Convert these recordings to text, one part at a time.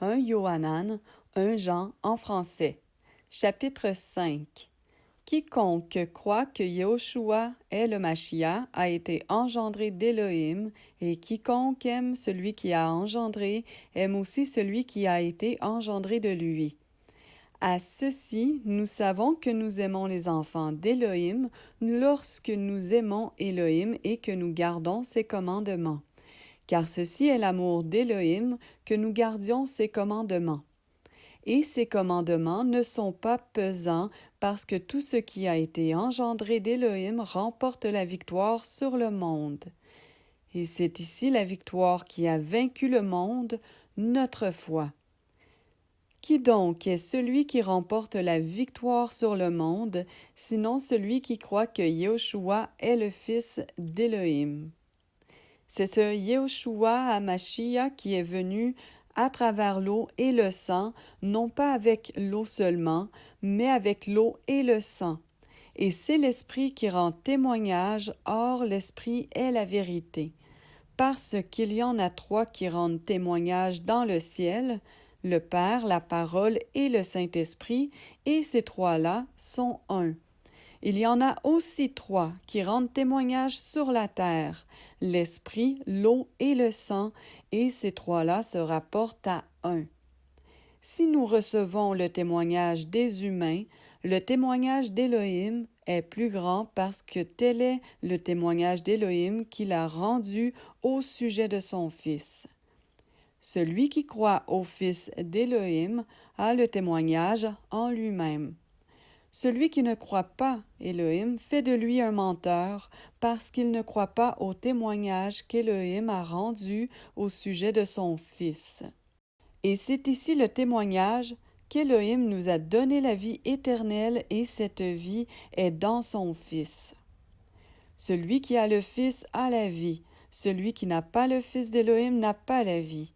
1 Yohanan, 1 Jean en français. Chapitre 5. Quiconque croit que Yahushua est le Mashiach a été engendré d'Élohim, et quiconque aime celui qui a engendré aime aussi celui qui a été engendré de lui. À ceci, nous savons que nous aimons les enfants d'Élohim lorsque nous aimons Élohim et que nous gardons ses commandements. Car ceci est l'amour d'Élohim, que nous gardions ses commandements. Et ces commandements ne sont pas pesants, parce que tout ce qui a été engendré d'Élohim remporte la victoire sur le monde. Et c'est ici la victoire qui a vaincu le monde, notre foi. Qui donc est celui qui remporte la victoire sur le monde, sinon celui qui croit que Yahushua est le Fils d'Élohim? C'est ce Yahushua HaMashiach qui est venu à travers l'eau et le sang, non pas avec l'eau seulement, mais avec l'eau et le sang. Et c'est l'Esprit qui rend témoignage, or l'Esprit est la vérité. Parce qu'il y en a trois qui rendent témoignage dans le ciel, le Père, la Parole et le Saint-Esprit, et ces trois-là sont un. Il y en a aussi trois qui rendent témoignage sur la terre, l'esprit, l'eau et le sang, et ces trois-là se rapportent à un. Si nous recevons le témoignage des humains, le témoignage d'Élohim est plus grand parce que tel est le témoignage d'Élohim qu'il a rendu au sujet de son Fils. Celui qui croit au Fils d'Élohim a le témoignage en lui-même. Celui qui ne croit pas Élohim fait de lui un menteur, parce qu'il ne croit pas au témoignage qu'Élohim a rendu au sujet de son Fils. Et c'est ici le témoignage qu'Élohim nous a donné la vie éternelle, et cette vie est dans son Fils. Celui qui a le Fils a la vie, celui qui n'a pas le Fils d'Élohim n'a pas la vie.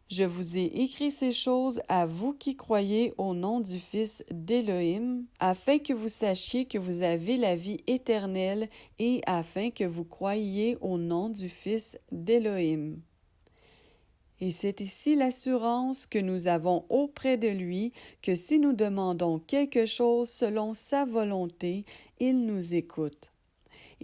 Je vous ai écrit ces choses à vous qui croyez au nom du Fils d'Élohim, afin que vous sachiez que vous avez la vie éternelle et afin que vous croyiez au nom du Fils d'Élohim. Et c'est ici l'assurance que nous avons auprès de lui, que si nous demandons quelque chose selon sa volonté, il nous écoute.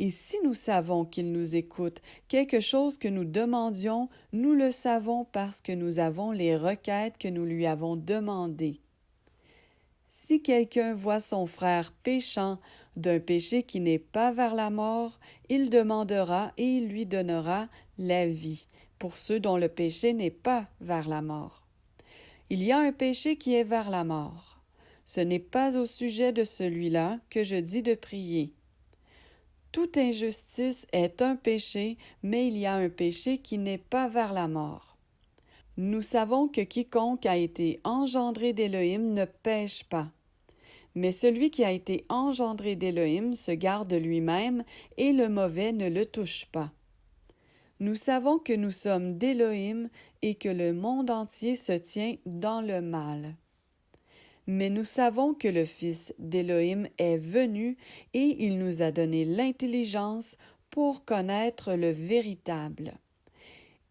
Et si nous savons qu'il nous écoute, quelque chose que nous demandions, nous le savons parce que nous avons les requêtes que nous lui avons demandées. Si quelqu'un voit son frère péchant d'un péché qui n'est pas vers la mort, il demandera et il lui donnera la vie, pour ceux dont le péché n'est pas vers la mort. Il y a un péché qui est vers la mort. Ce n'est pas au sujet de celui-là que je dis de prier. Toute injustice est un péché, mais il y a un péché qui n'est pas vers la mort. Nous savons que quiconque a été engendré d'Élohim ne pêche pas. Mais celui qui a été engendré d'Élohim se garde lui-même, et le mauvais ne le touche pas. Nous savons que nous sommes d'Élohim et que le monde entier se tient dans le mal. Mais nous savons que le Fils d'Élohim est venu et il nous a donné l'intelligence pour connaître le véritable.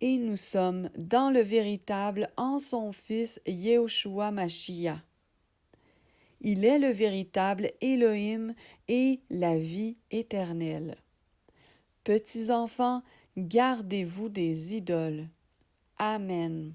Et nous sommes dans le véritable en son Fils Yahushua Mashiach. Il est le véritable Élohim et la vie éternelle. Petits enfants, gardez-vous des idoles. Amen.